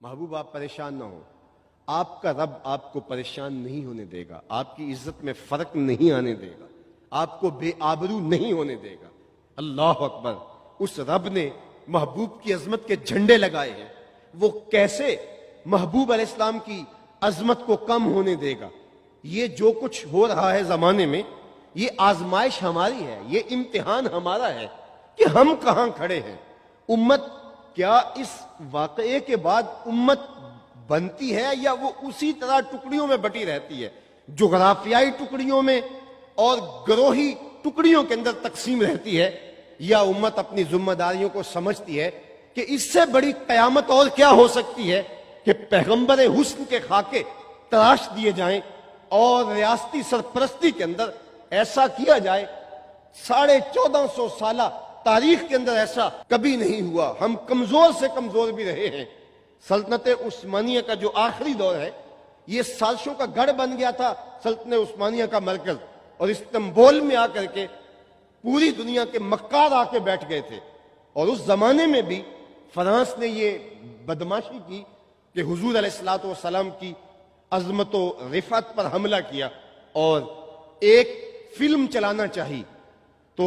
محبوب آپ پریشان نہ ہو، آپ کا رب آپ کو پریشان نہیں ہونے دے گا، آپ کی عزت میں فرق نہیں آنے دے گا، آپ کو بے آبرو نہیں ہونے دے گا۔ اللہ اکبر! اس رب نے محبوب کی عظمت کے جھنڈے لگائے ہیں، وہ کیسے محبوب علیہ السلام کی عظمت کو کم ہونے دے گا؟ یہ جو کچھ ہو رہا ہے زمانے میں، یہ آزمائش ہماری ہے، یہ امتحان ہمارا ہے کہ ہم کہاں کھڑے ہیں۔ امت کیا اس واقعے کے بعد امت بنتی ہے یا وہ اسی طرح ٹکڑیوں میں بٹی رہتی ہے، جغرافیائی ٹکڑیوں میں اور گروہی ٹکڑیوں کے اندر تقسیم رہتی ہے، یا امت اپنی ذمہ داریوں کو سمجھتی ہے کہ اس سے بڑی قیامت اور کیا ہو سکتی ہے کہ پیغمبر حسن کے خاکے تراش دیے جائیں اور ریاستی سرپرستی کے اندر ایسا کیا جائے۔ 1450 سالہ تاریخ کے اندر ایسا کبھی نہیں ہوا۔ ہم کمزور سے کمزور بھی رہے ہیں۔ سلطنت عثمانیہ کا جو آخری دور ہے، یہ سازشوں کا گڑھ بن گیا تھا، سلطنت عثمانیہ کا مرکز، اور استنبول میں آ کر کے پوری دنیا کے مکار آ کے بیٹھ گئے تھے۔ اور اس زمانے میں بھی فرانس نے یہ بدماشی کی کہ حضور علیہ السلام کی عظمت و رفعت پر حملہ کیا اور ایک فلم چلانا چاہی۔ تو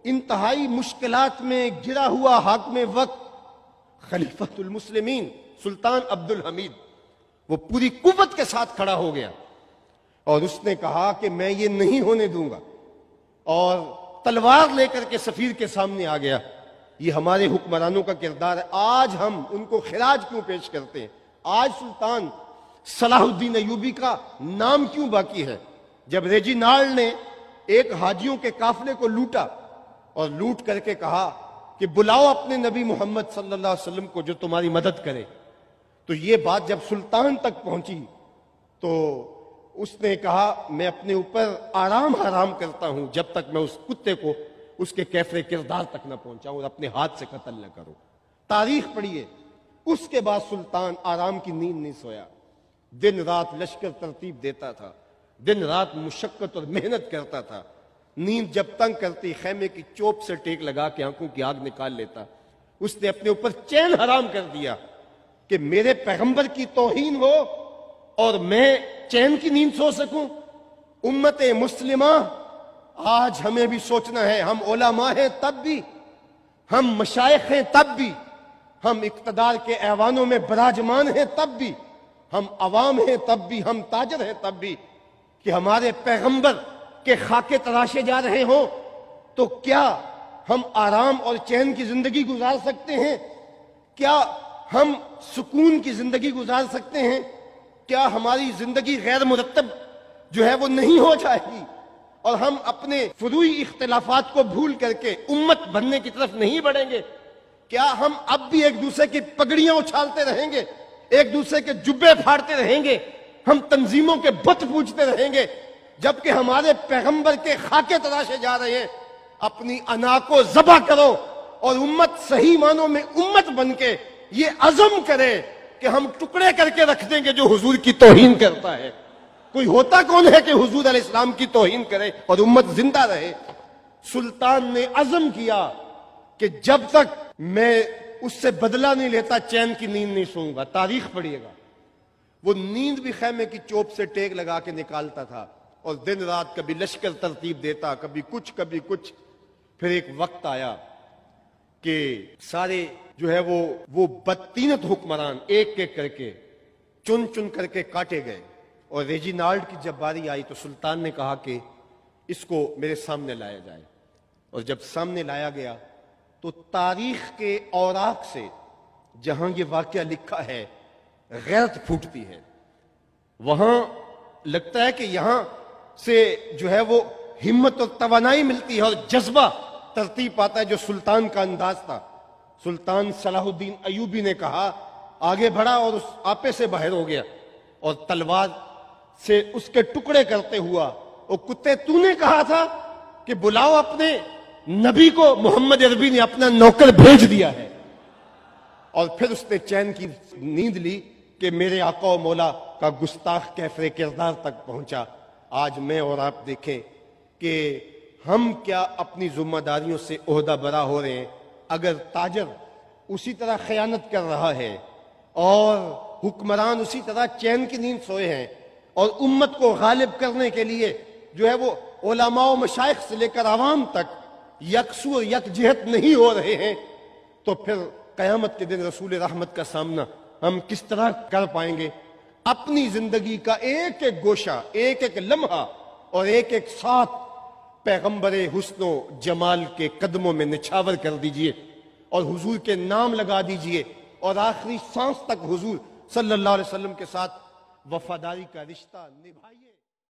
انتہائی مشکلات میں گرا ہوا حاکم وقت خلیفۃ المسلمین سلطان عبد الحمید، وہ پوری قوت کے ساتھ کھڑا ہو گیا اور اس نے کہا کہ میں یہ نہیں ہونے دوں گا، اور تلوار لے کر کے سفیر کے سامنے آ گیا۔ یہ ہمارے حکمرانوں کا کردار ہے۔ آج ہم ان کو خراج کیوں پیش کرتے ہیں؟ آج سلطان صلاح الدین ایوبی کا نام کیوں باقی ہے؟ جب ریجینالڈ نے ایک حاجیوں کے قافلے کو لوٹا اور لوٹ کر کے کہا کہ بلاؤ اپنے نبی محمد صلی اللہ علیہ وسلم کو جو تمہاری مدد کرے، تو یہ بات جب سلطان تک پہنچی تو اس نے کہا میں اپنے اوپر آرام حرام کرتا ہوں جب تک میں اس کتے کو اس کے کیفر کردار تک نہ پہنچاؤں اور اپنے ہاتھ سے قتل نہ کروں۔ تاریخ پڑھیے، اس کے بعد سلطان آرام کی نیند نہیں سویا، دن رات لشکر ترتیب دیتا تھا، دن رات مشقت اور محنت کرتا تھا۔ نیند جب تنگ کرتی، خیمے کی چوپ سے ٹیک لگا کے آنکھوں کی آگ نکال لیتا۔ اس نے اپنے اوپر چین حرام کر دیا کہ میرے پیغمبر کی توہین ہو اور میں چین کی نیند سو سکوں۔ امت مسلمہ، آج ہمیں بھی سوچنا ہے، ہم علماء ہیں تب بھی، ہم مشائخ ہیں تب بھی، ہم اقتدار کے ایوانوں میں براجمان ہیں تب بھی، ہم عوام ہیں تب بھی، ہم تاجر ہیں تب بھی، کہ ہمارے پیغمبر کے خاکے تراشے جا رہے ہوں تو کیا ہم آرام اور چین کی زندگی گزار سکتے ہیں؟ کیا ہم سکون کی زندگی گزار سکتے ہیں؟ کیا ہماری زندگی غیر مرتب جو ہے وہ نہیں ہو جائے گی اور ہم اپنے فروعی اختلافات کو بھول کر کے امت بننے کی طرف نہیں بڑھیں گے؟ کیا ہم اب بھی ایک دوسرے کی پگڑیاں اچھالتے رہیں گے، ایک دوسرے کے جبے پھاڑتے رہیں گے، ہم تنظیموں کے بت پوجتے رہیں گے جبکہ ہمارے پیغمبر کے خاکے تراشے جا رہے ہیں؟ اپنی انا کو ذبح کرو اور امت صحیح معنوں میں امت بن کے یہ عزم کرے کہ ہم ٹکڑے کر کے رکھ دیں گے جو حضور کی توہین کرتا ہے۔ کوئی ہوتا کون ہے کہ حضور علیہ السلام کی توہین کرے اور امت زندہ رہے؟ سلطان نے عزم کیا کہ جب تک میں اس سے بدلہ نہیں لیتا چین کی نیند نہیں سوؤں گا۔ تاریخ پڑھیے گا، وہ نیند بھی خیمے کی چوپ سے ٹیک لگا کے نکالتا تھا اور دن رات کبھی لشکر ترتیب دیتا، کبھی کچھ کبھی کچھ۔ پھر ایک وقت آیا کہ سارے جو ہے وہ بدطینت حکمران ایک ایک کر کے چن چن کر کے کاٹے گئے، اور ریجینالڈ کی جب باری آئی تو سلطان نے کہا کہ اس کو میرے سامنے لایا جائے، اور جب سامنے لایا گیا تو تاریخ کے اوراق سے جہاں یہ واقعہ لکھا ہے غیرت پھوٹتی ہے۔ وہاں لگتا ہے کہ یہاں سے جو ہے وہ ہمت اور توانائی ملتی ہے اور جذبہ ترتیب پاتا ہے جو سلطان کا انداز تھا۔ سلطان صلاح الدین ایوبی نے کہا، آگے بڑھا اور اس آپے سے باہر ہو گیا اور تلوار سے اس کے ٹکڑے کرتے ہوا، او کتے تو نے کہا تھا کہ بلاؤ اپنے نبی کو، محمد عربی نے اپنا نوکر بھیج دیا ہے۔ اور پھر اس نے چین کی نیند لی کہ میرے آقا و مولا کا گستاخ کیفر کردار تک پہنچا۔ آج میں اور آپ دیکھیں کہ ہم کیا اپنی ذمہ داریوں سے عہدہ برا ہو رہے ہیں۔ اگر تاجر اسی طرح خیانت کر رہا ہے اور حکمران اسی طرح چین کی نیند سوئے ہیں، اور امت کو غالب کرنے کے لیے جو ہے وہ علماء و مشائخ سے لے کر عوام تک یکسو یک جہت نہیں ہو رہے ہیں، تو پھر قیامت کے دن رسول رحمت کا سامنا ہم کس طرح کر پائیں گے؟ اپنی زندگی کا ایک ایک گوشہ، ایک ایک لمحہ اور ایک ایک ساتھ پیغمبر حسن و جمال کے قدموں میں نچھاور کر دیجئے، اور حضور کے نام لگا دیجئے، اور آخری سانس تک حضور صلی اللہ علیہ وسلم کے ساتھ وفاداری کا رشتہ نبھائیے۔